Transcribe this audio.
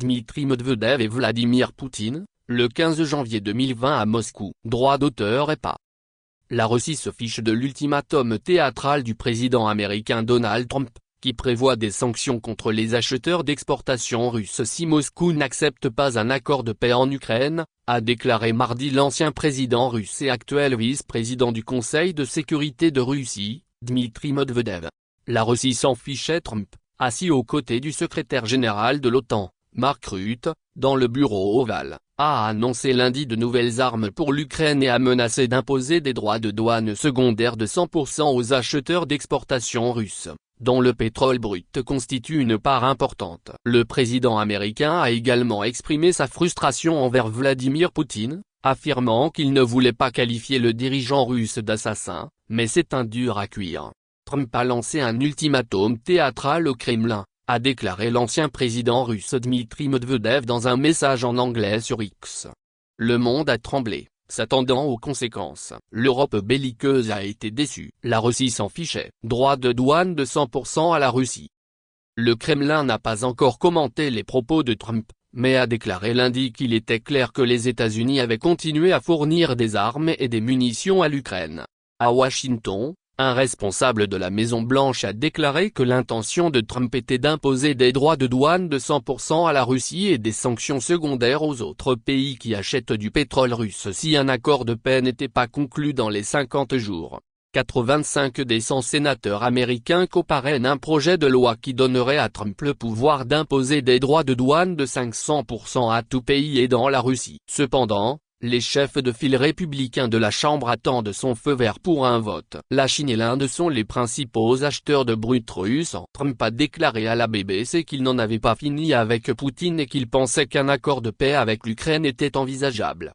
Dmitry Medvedev et Vladimir Poutine, le 15 janvier 2020 à Moscou. Droit d'auteur et pas. La Russie se fiche de l'ultimatum théâtral du président américain Donald Trump, qui prévoit des sanctions contre les acheteurs d'exportation russes si Moscou n'accepte pas un accord de paix en Ukraine, a déclaré mardi l'ancien président russe et actuel vice-président du Conseil de sécurité de Russie, Dmitry Medvedev. La Russie s'en fichait. Trump, assis aux côtés du secrétaire général de l'OTAN, Mark Rutte, dans le bureau ovale, a annoncé lundi de nouvelles armes pour l'Ukraine et a menacé d'imposer des droits de douane secondaires de 100% aux acheteurs d'exportation russes, dont le pétrole brut constitue une part importante. Le président américain a également exprimé sa frustration envers Vladimir Poutine, affirmant qu'il ne voulait pas qualifier le dirigeant russe d'assassin, mais c'est un dur à cuire. Trump a lancé un ultimatum théâtral au Kremlin, a déclaré l'ancien président russe Dmitry Medvedev dans un message en anglais sur X. Le monde a tremblé, s'attendant aux conséquences. L'Europe belliqueuse a été déçue. La Russie s'en fichait. Droit de douane de 100% à la Russie. Le Kremlin n'a pas encore commenté les propos de Trump, mais a déclaré lundi qu'il était clair que les États-Unis avaient continué à fournir des armes et des munitions à l'Ukraine. À Washington, un responsable de la Maison-Blanche a déclaré que l'intention de Trump était d'imposer des droits de douane de 100% à la Russie et des sanctions secondaires aux autres pays qui achètent du pétrole russe si un accord de paix n'était pas conclu dans les 50 jours. 85 des 100 sénateurs américains coparrainent un projet de loi qui donnerait à Trump le pouvoir d'imposer des droits de douane de 500% à tout pays aidant la Russie. Cependant, les chefs de file républicains de la Chambre attendent son feu vert pour un vote. La Chine et l'Inde sont les principaux acheteurs de brut russe. Trump a déclaré à la BBC qu'il n'en avait pas fini avec Poutine et qu'il pensait qu'un accord de paix avec l'Ukraine était envisageable.